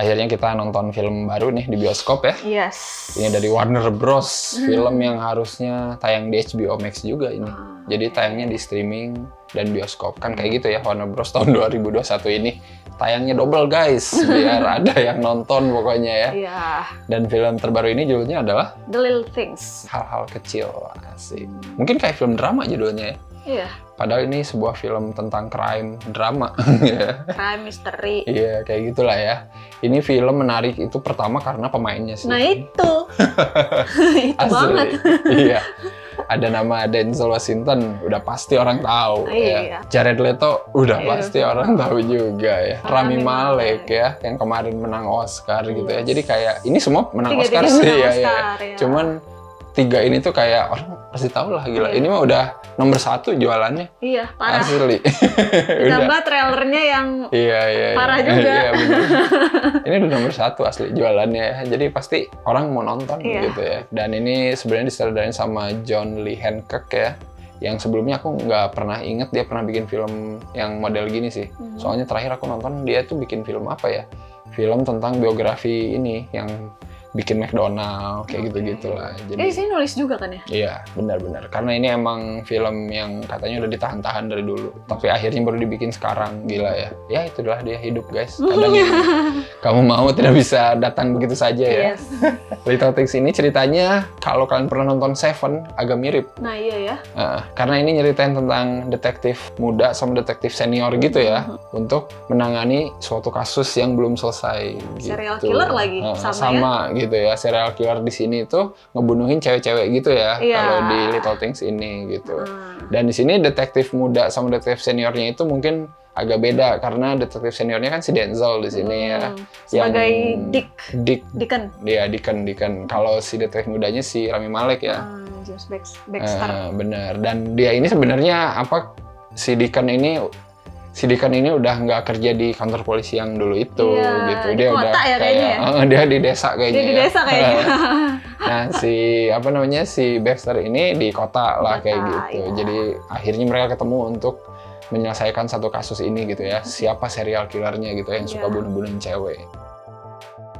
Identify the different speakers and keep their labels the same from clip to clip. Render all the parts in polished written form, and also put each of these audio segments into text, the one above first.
Speaker 1: akhirnya kita nonton film baru nih di bioskop ya.
Speaker 2: Yes.
Speaker 1: Ini dari Warner Bros. Film yang harusnya tayang di HBO Max juga ini. Jadi tayangnya di streaming dan bioskop. Kan kayak gitu ya, Warner Bros. Tahun 2021 ini tayangnya double guys, biar ada yang nonton pokoknya ya.
Speaker 2: Iya.
Speaker 1: Dan film terbaru ini judulnya adalah
Speaker 2: The Little Things.
Speaker 1: Hal-hal kecil. Asik. Mungkin kayak film drama judulnya ya.
Speaker 2: Iya.
Speaker 1: Padahal ini sebuah film tentang crime drama.
Speaker 2: Crime misteri.
Speaker 1: Iya, kayak gitulah ya. Ini film menarik itu pertama karena pemainnya sih.
Speaker 2: Nah itu. Itu
Speaker 1: Asli.
Speaker 2: banget.
Speaker 1: Iya. Ada nama Denzel Washington, udah pasti orang tahu
Speaker 2: Iya.
Speaker 1: ya. Jared Leto, udah
Speaker 2: Iya.
Speaker 1: pasti orang tahu juga ya. Rami
Speaker 2: Rami
Speaker 1: Malek
Speaker 2: Malek.
Speaker 1: ya, yang kemarin menang Oscar gitu ya.
Speaker 2: Yes.
Speaker 1: Jadi kayak ini semua menang
Speaker 2: Tiga-tiga
Speaker 1: Oscar sih
Speaker 2: menang
Speaker 1: ya,
Speaker 2: Oscar,
Speaker 1: ya.
Speaker 2: ya.
Speaker 1: Cuman 3 ini tuh kayak orang pasti tahu lah gila.
Speaker 2: Iya.
Speaker 1: Ini mah udah nomor 1 jualannya.
Speaker 2: Iya, parah.
Speaker 1: Asli.
Speaker 2: Ditambah trailernya yang
Speaker 1: Iya.
Speaker 2: parah juga.
Speaker 1: Iya, bener. Ini udah nomor 1 asli jualannya ya. Jadi pasti orang mau nonton
Speaker 2: Iya.
Speaker 1: gitu ya. Dan ini sebenarnya disutradarai sama John Lee Hancock ya. Yang sebelumnya aku nggak pernah inget dia pernah bikin film yang model gini sih. Soalnya terakhir aku nonton dia tuh bikin film apa ya? Film tentang biografi ini yang bikin McDonald kayak gitu-gitulah.
Speaker 2: Dia di sini nulis juga kan ya?
Speaker 1: Iya, benar-benar. Karena ini emang film yang katanya udah ditahan-tahan dari dulu. Tapi akhirnya baru dibikin sekarang. Gila ya. Ya itulah dia hidup guys. Kadang kamu mau tidak bisa datang begitu saja ya.
Speaker 2: Yes.
Speaker 1: Little Things ini ceritanya, kalau kalian pernah nonton Seven, agak mirip.
Speaker 2: Nah iya ya.
Speaker 1: Karena ini nyeritain tentang detektif muda sama detektif senior gitu ya. Untuk menangani suatu kasus yang belum selesai.
Speaker 2: Serial
Speaker 1: gitu.
Speaker 2: killer lagi, sama
Speaker 1: gitu ya. Serial killer di sini tuh ngebunuhin cewek-cewek gitu ya.
Speaker 2: Iya.
Speaker 1: Kalau di Little Things ini gitu. Dan di sini detektif muda sama detektif seniornya itu mungkin agak beda karena detektif seniornya kan si Denzel di sini ya.
Speaker 2: Sebagai
Speaker 1: Deacon. Dia Deacon. Kalau si detektif mudanya si Rami Malek ya.
Speaker 2: James Baxter.
Speaker 1: Bener. Dan dia ini sebenarnya si Deacon ini udah nggak kerja di kantor polisi yang dulu itu
Speaker 2: Iya,
Speaker 1: gitu.
Speaker 2: di
Speaker 1: Dia
Speaker 2: kota
Speaker 1: udah
Speaker 2: ya
Speaker 1: kayak
Speaker 2: kayaknya
Speaker 1: dia di desa kayaknya.
Speaker 2: Dia di desa kayaknya.
Speaker 1: Nah, si Baxter ini di kota lah kayak gitu.
Speaker 2: Iya.
Speaker 1: Jadi akhirnya mereka ketemu untuk menyelesaikan satu kasus ini gitu ya. Siapa serial killernya gitu yang suka bunuh-bunuhin cewek.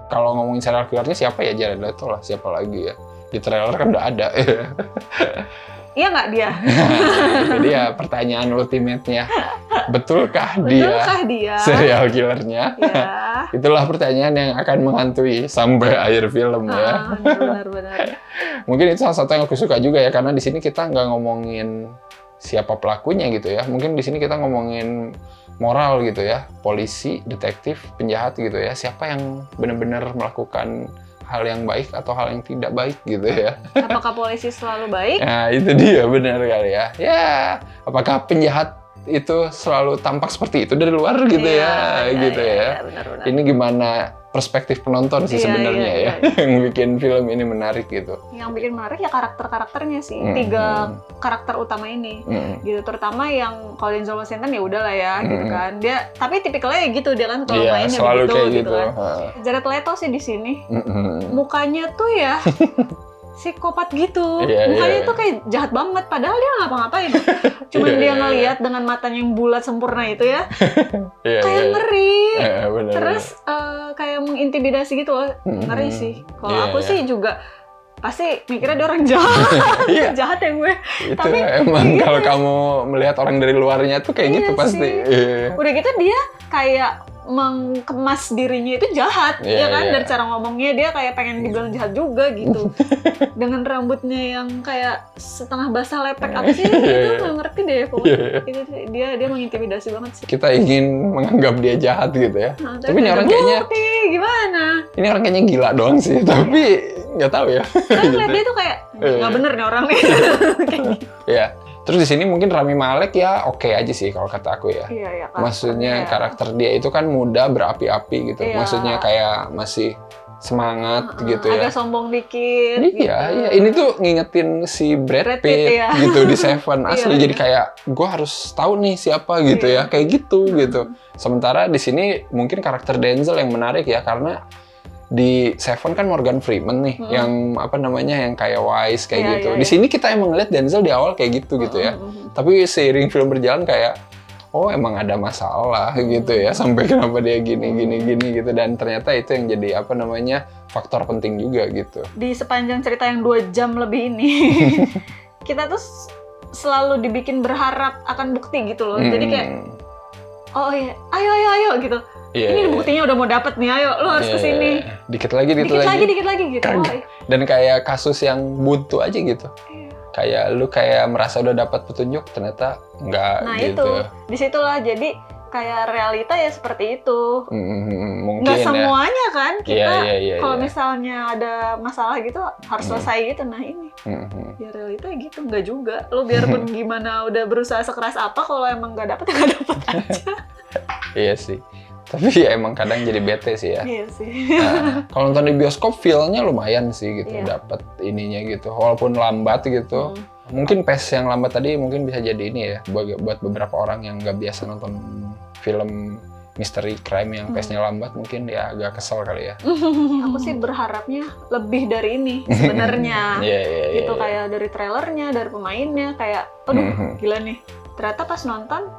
Speaker 1: Kalau ngomongin serial killernya siapa ya? Jared Leto lah, siapa lagi ya? Di trailer kan udah ada.
Speaker 2: Iya nggak dia?
Speaker 1: Itu dia pertanyaan ultimate-nya. Betulkah dia serial killernya?
Speaker 2: Ya.
Speaker 1: Itulah pertanyaan yang akan menghantui sampai akhir film ya.
Speaker 2: Benar-benar.
Speaker 1: Mungkin itu salah satu yang aku suka juga ya, karena di sini kita nggak ngomongin siapa pelakunya gitu ya. Mungkin di sini kita ngomongin moral gitu ya, polisi, detektif, penjahat gitu ya. Siapa yang benar-benar melakukan hal yang baik atau hal yang tidak baik gitu ya.
Speaker 2: Apakah polisi selalu baik?
Speaker 1: Nah, itu dia benar kali ya. Ya, apakah penjahat itu selalu tampak seperti itu dari luar gitu ya.
Speaker 2: Benar-benar.
Speaker 1: Ini gimana perspektif penonton sih sebenarnya ya yang bikin film ini menarik gitu.
Speaker 2: Yang bikin menarik ya karakter-karakternya sih. 3 karakter utama ini. Gitu, terutama yang kalau Denzel Washington ya udahlah ya gitu kan. Dia tapi tipikalnya gitu dia kan kalau mainnya
Speaker 1: selalu
Speaker 2: begitu
Speaker 1: kayak
Speaker 2: gitu kan. Jared Leto sih di sini. Mukanya tuh ya psikopat gitu. Mukanya tuh kayak jahat banget padahal dia nggak ngapa-ngapain. Cuman dia ngelihat dengan matanya yang bulat sempurna itu ya. Kayak ngeri. Terus kayak mengintimidasi gitu loh. Ngeri sih. Kalau aku sih juga pasti mikirnya dia orang jahat. Jahat ya gue.
Speaker 1: Itu
Speaker 2: tapi
Speaker 1: emang kalau kamu melihat orang dari luarnya tuh kayak gitu pasti.
Speaker 2: Udah gitu dia kayak mengemas dirinya itu jahat, ya kan? Dari cara ngomongnya dia kayak pengen dibilang jahat juga gitu. Dengan rambutnya yang kayak setengah basah lepek apa sih? Itu nggak ngerti deh pokoknya. Itu dia mengintimidasi banget sih.
Speaker 1: Kita ingin menganggap dia jahat gitu ya.
Speaker 2: Nah,
Speaker 1: tapi ini orang kayaknya
Speaker 2: gimana?
Speaker 1: Ini orang kayaknya gila doang sih, tapi nggak tahu ya.
Speaker 2: Kan lihat dia tuh kayak nggak bener nih orang nih.
Speaker 1: Iya. Terus di sini mungkin Rami Malek ya oke aja sih kalau kata aku ya.
Speaker 2: Iya,
Speaker 1: maksudnya karakter dia itu kan muda berapi-api gitu. Maksudnya kayak masih semangat gitu ya.
Speaker 2: Agak sombong dikit.
Speaker 1: Iya. Ini tuh ngingetin si Brad Pitt gitu di Seven asli. Jadi kayak gue harus tahu nih siapa gitu ya. Kayak gitu. Sementara di sini mungkin karakter Denzel yang menarik ya karena di Seven kan Morgan Freeman nih yang yang kayak wise kayak gitu. Di sini kita emang ngeliat Denzel di awal kayak gitu ya. Tapi seiring film berjalan kayak oh emang ada masalah gitu ya, sampai kenapa dia gini gitu, dan ternyata itu yang jadi apa namanya faktor penting juga gitu.
Speaker 2: Di sepanjang cerita yang 2 jam lebih ini, kita tuh selalu dibikin berharap akan bukti gitu loh. Jadi kayak, oh iya, ayo gitu. Ini buktinya udah mau dapet nih, ayo lo harus kesini.
Speaker 1: Dikit lagi gitu. Dan kayak kasus yang buntu aja gitu. Kayak lu kayak merasa udah dapat petunjuk, ternyata enggak gitu.
Speaker 2: Nah itu, disitulah jadi kayak realita ya seperti itu.
Speaker 1: Mungkin
Speaker 2: nggak semuanya kan kita kalau
Speaker 1: iya.
Speaker 2: misalnya ada masalah gitu harus selesai gitu. Nah ini ya realita gitu, nggak juga. Lo biarpun gimana udah berusaha sekeras apa, kalau emang nggak dapet ya nggak dapet aja.
Speaker 1: Iya sih. Tapi ya emang kadang jadi bete sih ya.
Speaker 2: Iya sih.
Speaker 1: Nah, kalau nonton di bioskop feel-nya lumayan sih gitu, dapat ininya gitu. Walaupun lambat gitu. Mungkin pace yang lambat tadi mungkin bisa jadi ini ya, buat beberapa orang yang nggak biasa nonton film misteri crime yang pace-nya lambat, mungkin ya agak kesel kali ya.
Speaker 2: Aku sih berharapnya lebih dari ini sebenarnya. Gitu kayak dari trailernya, dari pemainnya, kayak aduh gila nih. Ternyata pas nonton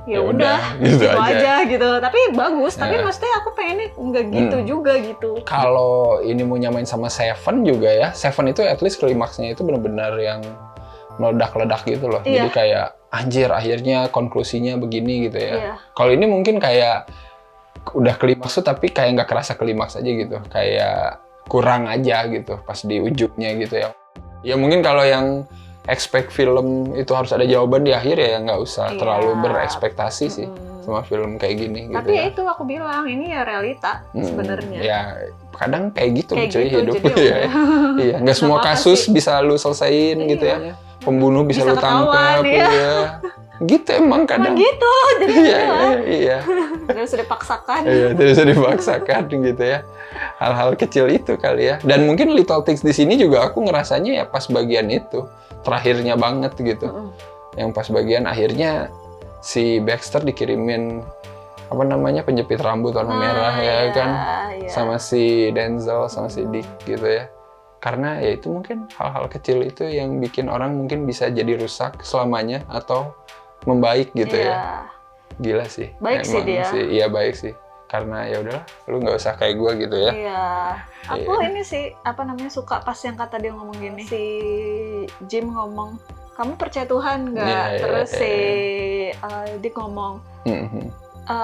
Speaker 2: ya udah gitu aja gitu. Tapi bagus, tapi maksudnya aku pengennya nggak gitu juga gitu.
Speaker 1: Kalau ini mau nyamain sama Seven juga ya, Seven itu at least klimaksnya itu benar-benar yang meledak-ledak gitu loh. Jadi kayak anjir akhirnya konklusinya begini gitu ya. Kalau ini mungkin kayak udah klimaks tuh tapi kayak nggak kerasa klimaks aja gitu. Kayak kurang aja gitu pas di ujungnya gitu ya. Ya mungkin kalau yang expect film itu harus ada jawaban di akhir ya nggak usah terlalu berekspektasi sih sama film kayak gini.
Speaker 2: Tapi
Speaker 1: gitu ya.
Speaker 2: Itu aku bilang ini ya realita sebenarnya.
Speaker 1: Ya kadang kayak gitu cuy hidup
Speaker 2: jadi
Speaker 1: ya. Iya nggak semua kasus bisa lu selesaiin gitu ya. Pembunuh bisa lu tangkap ya. Gitu emang kadang.
Speaker 2: Gitu jadi
Speaker 1: iya.
Speaker 2: Tidak usah dipaksakan.
Speaker 1: Iya tidak usah dipaksakan gitu ya. Hal-hal kecil itu kali ya. Dan mungkin Little Things di sini juga aku ngerasanya ya pas bagian itu. Terakhirnya banget gitu. Yang pas bagian akhirnya si Baxter dikirimin apa namanya penjepit rambut warna merah ya kan. Sama si Denzel sama si Dick gitu ya. Karena ya itu mungkin hal-hal kecil itu yang bikin orang mungkin bisa jadi rusak selamanya atau membaik gitu ya. Gila sih.
Speaker 2: Baik sih dia.
Speaker 1: Iya baik sih. Karena ya udahlah, lu nggak usah kayak gue gitu ya.
Speaker 2: Iya. Aku ini sih apa namanya suka pas yang kata dia ngomong gini. Si Jim ngomong, kamu percaya Tuhan nggak? Terus si Dick ngomong,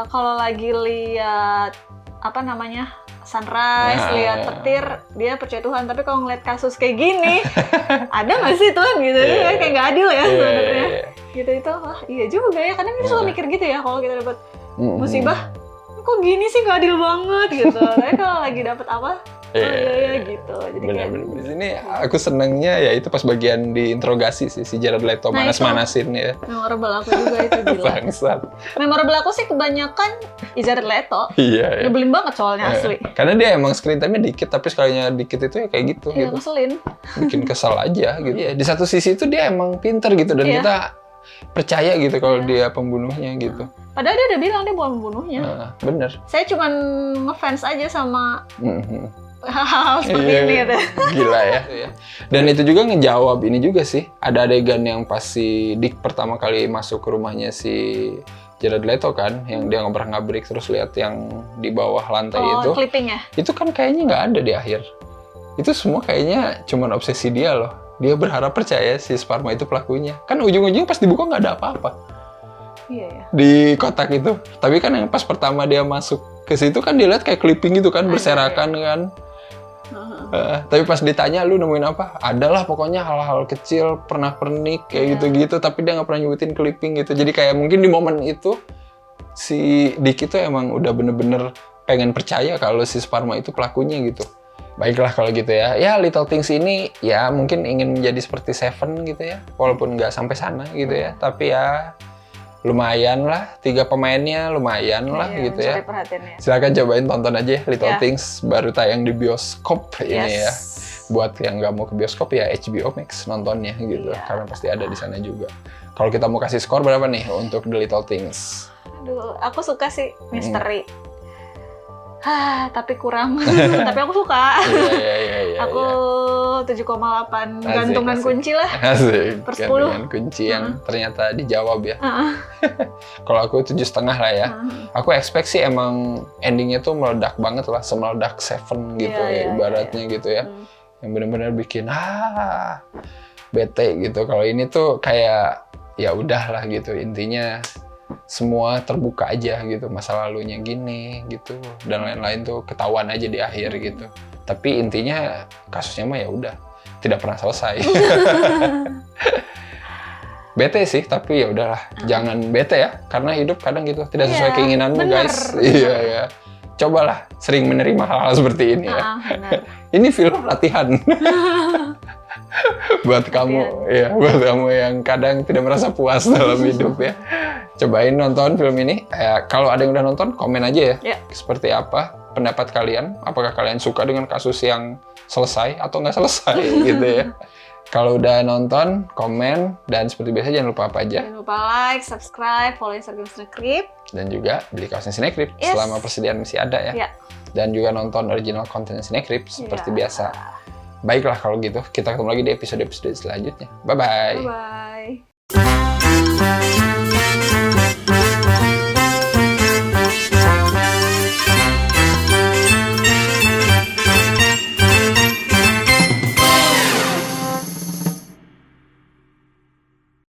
Speaker 2: kalau lagi lihat apa namanya sunrise, lihat petir, dia percaya Tuhan. Tapi kalau ngeliat kasus kayak gini, ada nggak sih Tuhan gitu? Kayak nggak adil ya sebenarnya. Gitu itu, wah iya juga ya. Kadang kita suka mikir gitu ya kalau kita dapat musibah. Kok gini sih nggak adil banget gitu. Tapi kalau lagi dapat apa, iya gitu. Jadi
Speaker 1: bener-bener. Di sini aku senengnya ya itu pas bagian diinterogasi sih si Jared Leto manas-manasin ya.
Speaker 2: Memorable aku juga itu gila.
Speaker 1: Bangsat.
Speaker 2: Memorable aku sih kebanyakan Jared Leto.
Speaker 1: Iya.
Speaker 2: Nyebelin banget soalnya asli.
Speaker 1: Karena dia emang screen time-nya dikit, tapi sekalinya dikit itu ya kayak gitu.
Speaker 2: Iya,
Speaker 1: gitu.
Speaker 2: ngeselin.
Speaker 1: Bikin kesal aja gitu. Iya, di satu sisi itu dia emang pinter gitu dan kita percaya gitu kalau dia pembunuhnya gitu.
Speaker 2: Padahal dia udah bilang dia bukan pembunuhnya.
Speaker 1: Bener.
Speaker 2: Saya cuma ngefans aja sama hal-hal seperti ini.
Speaker 1: Gila ya. Dan itu juga ngejawab ini juga sih. Ada adegan yang pas si Dick pertama kali masuk ke rumahnya si Jared Leto kan, yang dia ngobrak-ngabrik terus lihat yang di bawah lantai itu.
Speaker 2: Clipping ya?
Speaker 1: Itu kan kayaknya nggak ada di akhir. Itu semua kayaknya cuman obsesi dia loh. Dia berharap percaya si Sparma itu pelakunya. Kan ujung-ujungnya pas dibuka nggak ada apa-apa.
Speaker 2: Iya ya.
Speaker 1: Di kotak itu. Tapi kan yang pas pertama dia masuk ke situ kan dia lihat kayak clipping gitu kan, berserakan kan. Tapi pas ditanya lu nemuin apa? Adalah pokoknya hal-hal kecil, pernak-pernik kayak gitu-gitu. Tapi dia nggak pernah nyebutin clipping gitu. Jadi kayak mungkin di momen itu si Dick itu emang udah bener-bener pengen percaya kalau si Sparma itu pelakunya gitu. Baiklah kalau gitu ya. Ya Little Things ini ya mungkin ingin menjadi seperti Seven gitu ya. Walaupun nggak sampai sana gitu ya. Tapi ya lumayan lah. 3 pemainnya lumayan lah gitu ya. Silakan cobain tonton aja Little Things. Baru tayang di bioskop ini ya. Buat yang nggak mau ke bioskop ya HBO Max nontonnya gitu. Karena pasti ada di sana juga. Kalau kita mau kasih skor berapa nih untuk The Little Things?
Speaker 2: Aduh, aku suka sih misteri. Tapi kurang. Tapi aku suka.
Speaker 1: Iya.
Speaker 2: Aku 7,8 gantungan kunci lah.
Speaker 1: Asik.
Speaker 2: Per 10.
Speaker 1: Gantungan kunci yang ternyata dijawab ya. Kalau aku 7,5 lah ya. Aku expect sih emang endingnya tuh meledak banget lah, semeledak Seven gitu ya ibaratnya gitu ya. Yang benar-benar bikin bete gitu. Kalau ini tuh kayak ya udahlah gitu, intinya semua terbuka aja gitu, masa lalunya gini gitu dan lain-lain tuh ketahuan aja di akhir gitu. Tapi intinya kasusnya mah ya udah tidak pernah selesai. Bete sih, tapi ya udahlah, jangan bete ya, karena hidup kadang gitu tidak sesuai keinginanmu guys. Iya ya. Cobalah sering menerima hal-hal seperti ini ya. Ini film latihan. buat kamu yang kadang tidak merasa puas dalam hidup ya. Cobain nonton film ini. Kalau ada yang udah nonton, komen aja ya. Seperti apa pendapat kalian? Apakah kalian suka dengan kasus yang selesai atau nggak selesai gitu ya? Kalau udah nonton, komen, dan seperti biasa jangan lupa apa aja?
Speaker 2: Jangan lupa like, subscribe, follow Instagram Cinecrip.
Speaker 1: Dan juga beli kaosnya Cinecrip selama persediaan masih ada ya. Dan juga nonton original konten Cinecrip seperti biasa. Baiklah kalau gitu, kita ketemu lagi di episode-episode selanjutnya. Bye-bye.
Speaker 2: Bye-bye.